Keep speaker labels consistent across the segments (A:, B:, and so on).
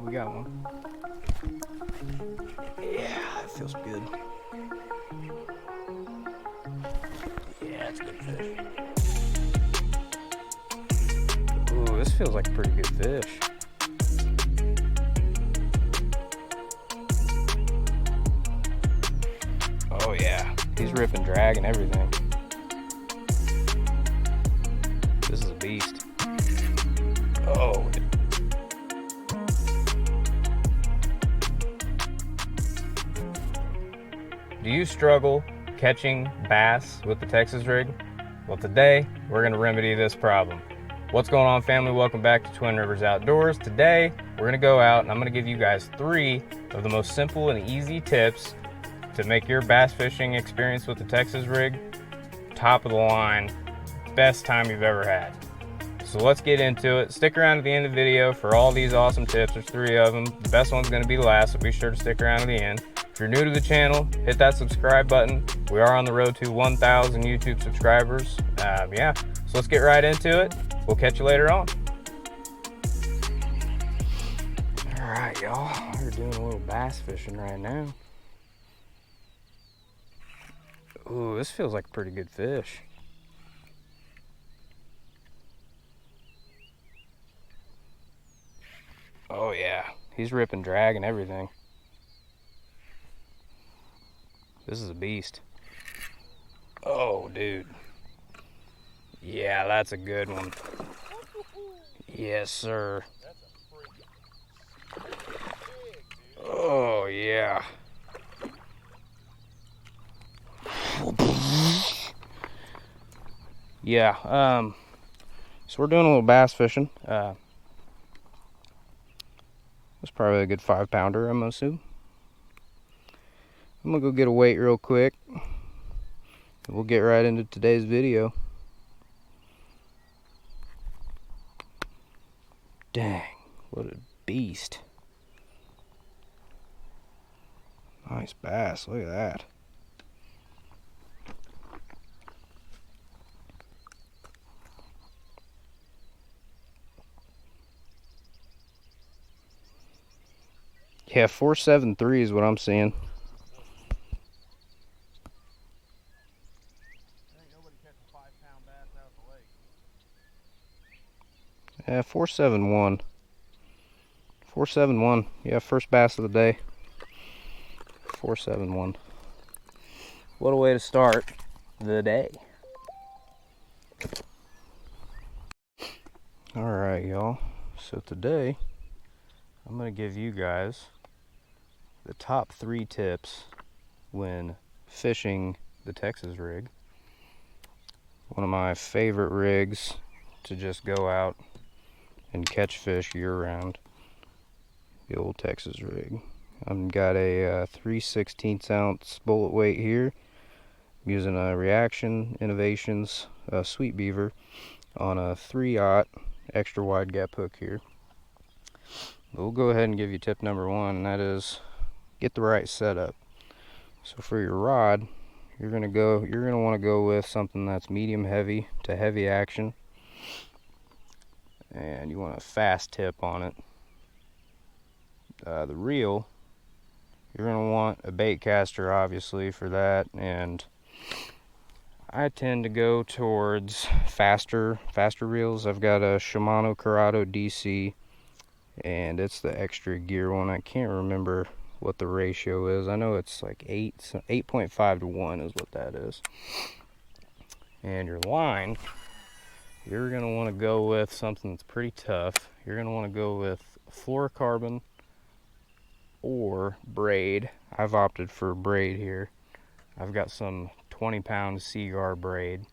A: we got one. Yeah, that feels good. Yeah, it's good fish. Ooh, this feels like a pretty good fish. Oh yeah, he's ripping drag and everything. This is a beast. Oh. Do you struggle catching bass with the Texas rig? Well, today we're going to remedy this problem. What's going on, family? Welcome back to Twin Rivers Outdoors. Today we're going to go out and I'm going to give you guys 3 of the most simple and easy tips to make your bass fishing experience with the Texas rig top of the line, best time you've ever had. So let's get into it. Stick around at the end of the video for all these awesome tips. There's 3 of them. The best one's going to be last, so be sure to stick around to the end. If you're new to the channel, hit that subscribe button. We are on the road to 1,000 YouTube subscribers. Yeah, so let's get right into it. We'll catch you later on. All right, y'all. We're doing a little bass fishing right now. Ooh, this feels like a pretty good fish. Oh yeah, he's ripping drag and everything. This is a beast. Oh, dude. Yeah, that's a good one. Yes, sir. Oh, yeah. Yeah, so we're doing a little bass fishing. It's probably a good 5-pounder, I'm gonna assume. I'm gonna go get a weight real quick. We'll get right into today's video. Dang, what a beast. Nice bass, look at that. Yeah, 473 is what I'm seeing. Yeah, 471. 471. Yeah, first bass of the day. 471. What a way to start the day. Alright, y'all. So today, I'm going to give you guys the top 3 tips when fishing the Texas rig. One of my favorite rigs to just go out and catch fish year-round. The old Texas rig. I've got a 3/16 ounce bullet weight here. I'm using a Reaction Innovations Sweet Beaver on a 3/0 extra wide gap hook here. But we'll go ahead and give you tip number 1, and that is get the right setup. So for your rod, you're gonna want to go with something that's medium heavy to heavy action, and you want a fast tip on it. The reel, you're gonna want a bait caster obviously for that, and I tend to go towards faster reels. I've got a Shimano Curado DC, and it's the extra gear one. I can't remember what the ratio is. I know it's like 8.5 to 1 is what that is. And your line, you're gonna want to go with something that's pretty tough. You're gonna want to go with fluorocarbon or braid. I've opted for braid here. I've got some 20-pound Seaguar braid.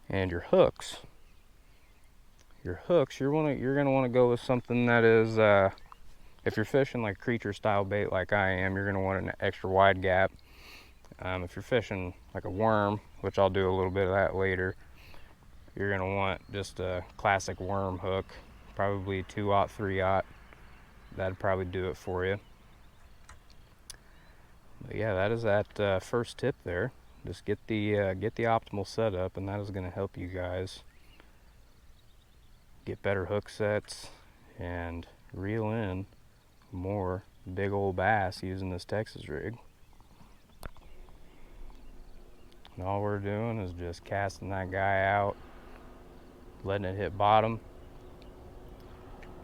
A: And your hooks. You're gonna want to go with something that is, if you're fishing like creature style bait like I am, you're gonna want an extra wide gap. If you're fishing like a worm, which I'll do a little bit of that later, you're gonna want just a classic worm hook, probably 2/0, 3/0. That'd probably do it for you. But yeah, that is that first tip there. Just get the optimal setup, and that is going to help you guys get better hook sets, and reel in more big old bass using this Texas rig. And all we're doing is just casting that guy out, letting it hit bottom,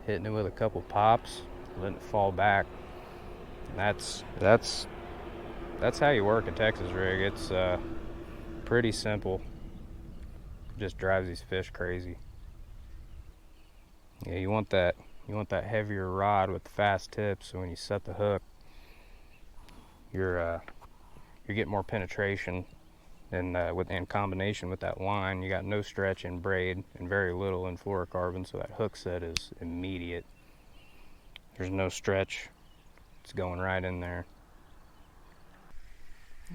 A: hitting it with a couple pops, letting it fall back. And that's how you work a Texas rig. It's pretty simple. Just drives these fish crazy. Yeah, you want that heavier rod with fast tips, so when you set the hook, you're getting more penetration, and in combination with that line, you got no stretch in braid and very little in fluorocarbon, so that hook set is immediate. There's no stretch. It's going right in there.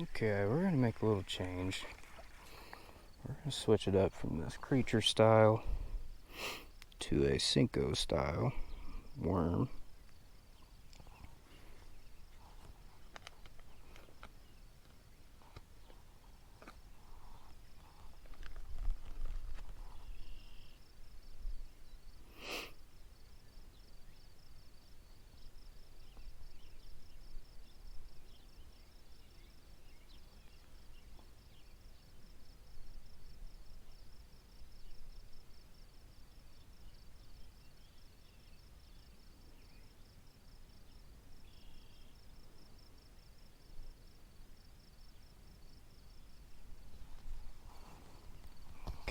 A: Okay, we're gonna make a little change. We're gonna switch it up from this creature style to a Senko style worm.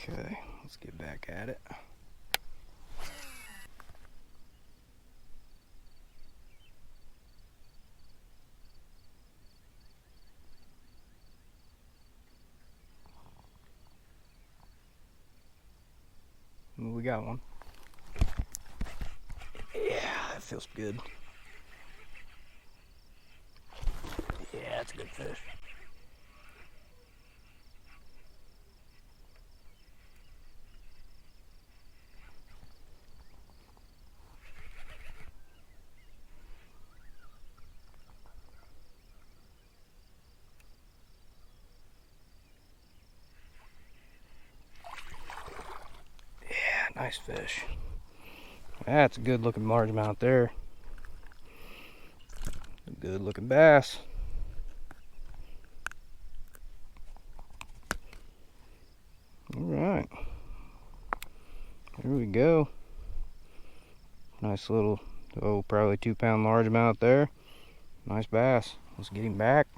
A: Okay, let's get back at it. We got one. Yeah, that feels good. Yeah, that's a good fish. Yeah, nice fish. That's a good looking largemouth there. A good looking bass. Alright. Here we go. Nice little, probably 2-pound largemouth there. Nice bass. Let's get him back.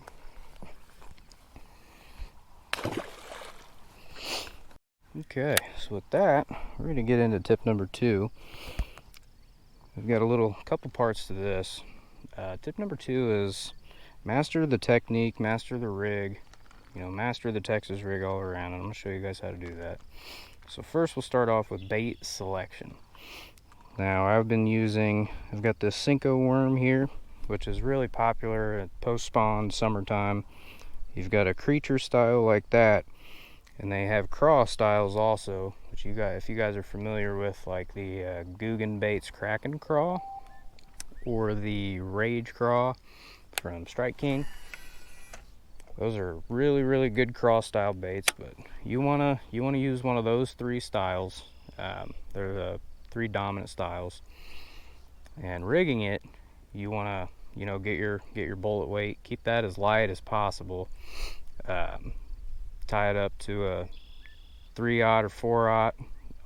A: Okay, so with that, we're going to get into tip number 2. We've got a couple parts to this. Tip number 2 is master the technique, master the rig, master the Texas rig all around, and I'm going to show you guys how to do that. So first we'll start off with bait selection. Now I've got this Senko worm here, which is really popular at post-spawn summertime. You've got a creature style like that, and they have craw styles also, which if you guys are familiar with, like the Guggen Baits Kraken Craw or the Rage Craw from Strike King. Those are really, really good craw style baits, but you wanna use one of those 3 styles. They're the 3 dominant styles. And rigging it, you wanna get your bullet weight, keep that as light as possible. Tie it up to a 3/0 or 4/0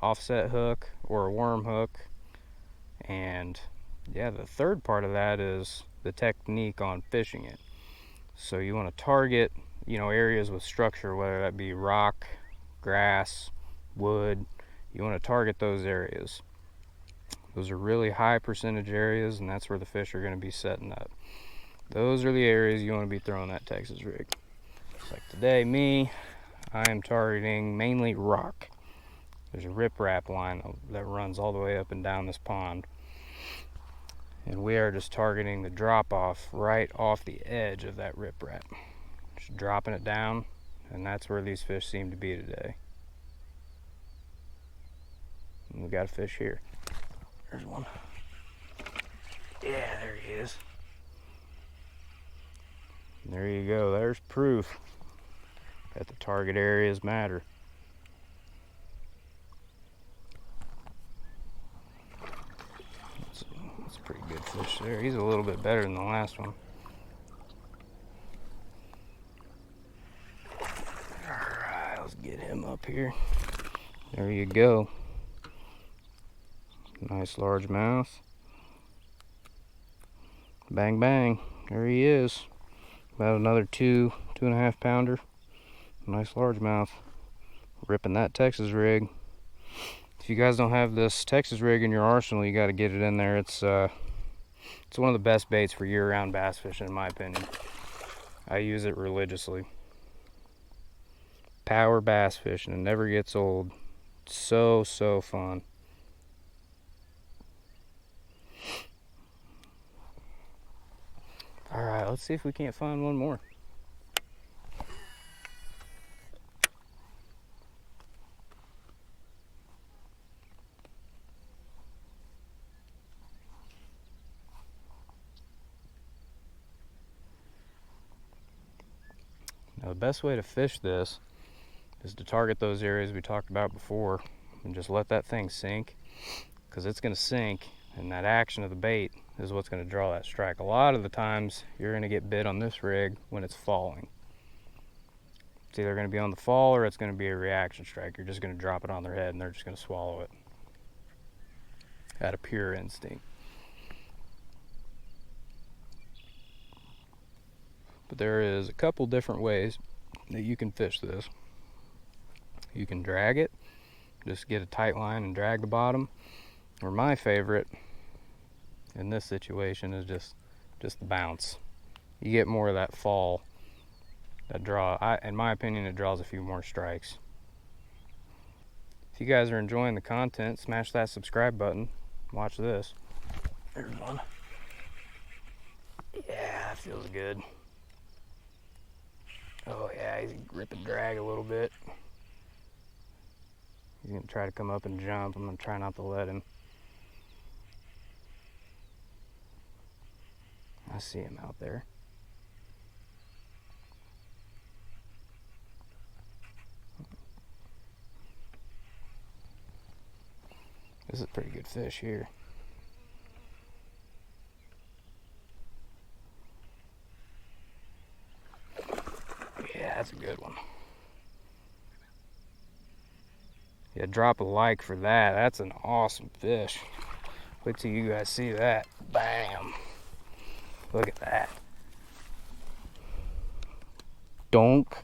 A: offset hook or a worm hook. And yeah, the third part of that is the technique on fishing it. So you want to target, areas with structure, whether that be rock, grass, wood. You want to target those areas. Those are really high percentage areas, and that's where the fish are going to be setting up. Those are the areas you want to be throwing that Texas rig. Just like today, I am targeting mainly rock. There's a riprap line that runs all the way up and down this pond. And we are just targeting the drop off right off the edge of that riprap. Just dropping it down, and that's where these fish seem to be today. And we got a fish here. There's one. Yeah, there he is. And there you go. There's proof that the target areas matter. fish there. He's a little bit better than the last one. Alright, let's get him up here. There you go. Nice largemouth. Bang bang. There he is. About another 2.5 pounder. Nice largemouth. Ripping that Texas rig. If you guys don't have this Texas rig in your arsenal, you got to get it in there. It's one of the best baits for year-round bass fishing, in my opinion. I use it religiously. Power bass fishing. It never gets old. So fun. Alright, let's see if we can't find one more. Now the best way to fish this is to target those areas we talked about before and just let that thing sink, because it's going to sink, and that action of the bait is what's going to draw that strike. A lot of the times you're going to get bit on this rig when it's falling. It's either going to be on the fall or it's going to be a reaction strike. You're just going to drop it on their head and they're just going to swallow it out of pure instinct. But there is a couple different ways that you can fish this. You can drag it, just get a tight line and drag the bottom. Or my favorite in this situation is just the bounce. You get more of that fall, that draw. In my opinion, it draws a few more strikes. If you guys are enjoying the content, smash that subscribe button. Watch this. There's one. Yeah, that feels good. Oh yeah, he's ripping drag a little bit. He's gonna try to come up and jump. I'm gonna try not to let him. I see him out there. This is a pretty good fish here. Yeah, that's a good one. Yeah, drop a like for that. That's an awesome fish. Wait till you guys see that. Bam. Look at that. Donk.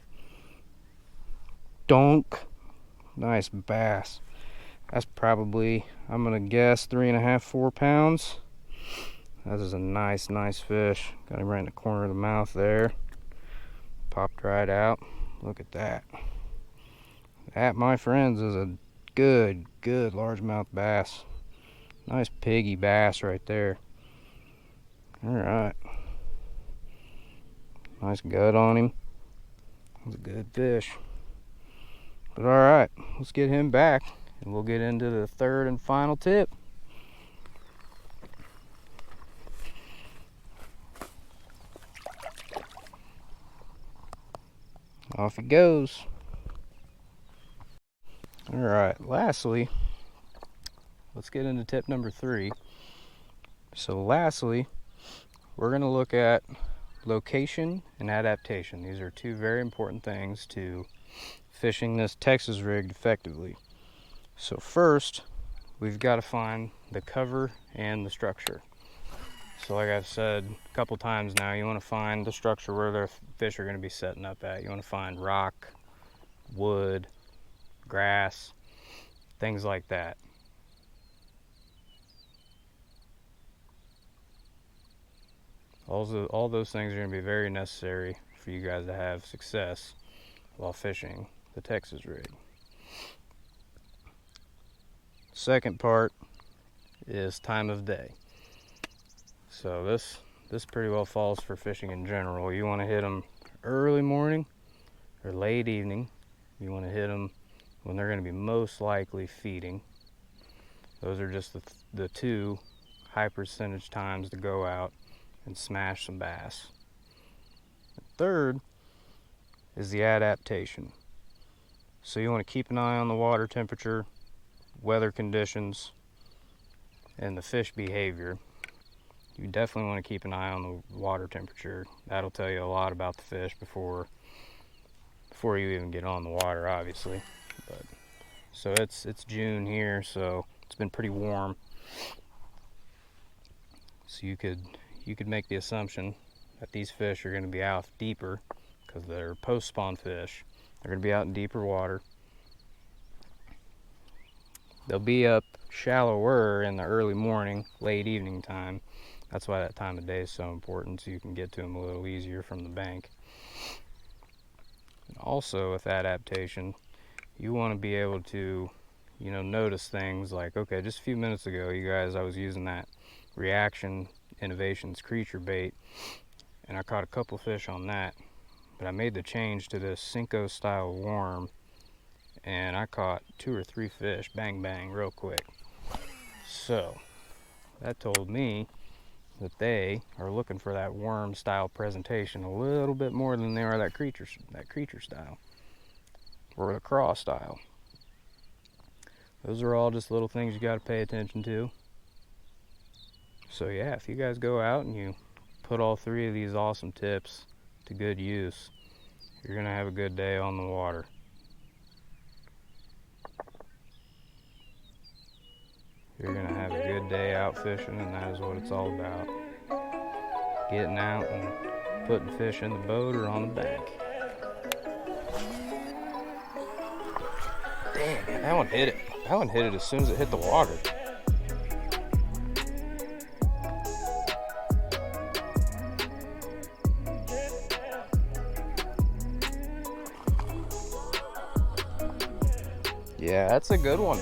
A: Donk. Nice bass. That's probably, I'm gonna guess, 3.5, 4 pounds. That is a nice fish. Got him right in the corner of the mouth there. Popped right out. Look at that. That, my friends, is a good largemouth bass. Nice piggy bass right there. Alright. Nice gut on him. That's a good fish. But alright, let's get him back and we'll get into the third and final tip. Off he goes. Alright, lastly, let's get into tip number 3. So lastly, we're going to look at location and adaptation. These are two very important things to fishing this Texas rig effectively. So first, we've got to find the cover and the structure. So like I've said a couple times now, you want to find the structure where the fish are going to be setting up at. You want to find rock, wood, grass, things like that. All those things are going to be very necessary for you guys to have success while fishing the Texas rig. Second part is time of day. So this pretty well falls for fishing in general. You want to hit them early morning or late evening. You want to hit them when they're going to be most likely feeding. Those are just the two high percentage times to go out and smash some bass. The third is the adaptation. So you want to keep an eye on the water temperature, weather conditions, and the fish behavior. you definitely want to keep an eye on the water temperature. That'll tell you a lot about the fish before you even get on the water, obviously. But so it's June here, so it's been pretty warm. So you could make the assumption that these fish are going to be out deeper because they're post-spawn fish. They're going to be out in deeper water. They'll be up shallower in the early morning, late evening time. That's why that time of day is so important, so you can get to them a little easier from the bank. And also with adaptation, you want to be able to, notice things like, okay, just a few minutes ago, you guys, I was using that Reaction Innovations creature bait, and I caught a couple fish on that, but I made the change to this Senko style worm, and I caught 2 or 3 fish, bang bang, real quick. So that told me that they are looking for that worm style presentation a little bit more than they are that creature style or the craw style. Those are all just little things you got to pay attention to. So yeah, if you guys go out and you put all 3 of these awesome tips to good use, you're gonna have a good day on the water. You're gonna have a good day out fishing, and that is what it's all about. Getting out and putting fish in the boat or on the bank. Damn, man, that one hit it. That one hit it as soon as it hit the water. Yeah, that's a good one.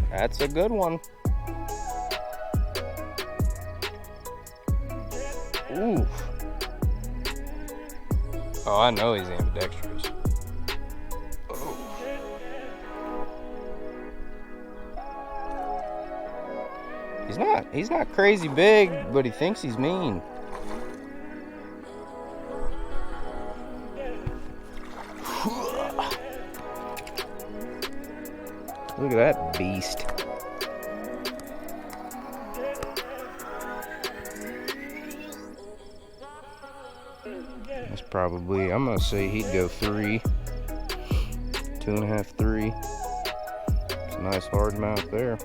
A: That's a good one. Ooh. Oh, I know he's ambidextrous. Oh. He's not crazy big, but he thinks he's mean. Look at that beast. That's probably, I'm gonna say he'd go 3, 2.5, 3. It's a nice hard mouth there.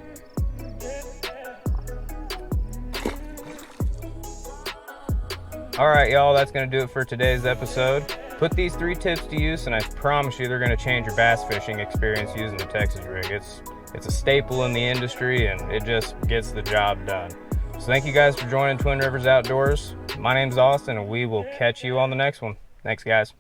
A: All right, y'all, that's gonna do it for today's episode. Put these 3 tips to use, and I promise you they're gonna change your bass fishing experience using the Texas rig. It's a staple in the industry, and it just gets the job done. So thank you guys for joining Twin Rivers Outdoors. My name's Austin, and we will catch you on the next one. Thanks, guys.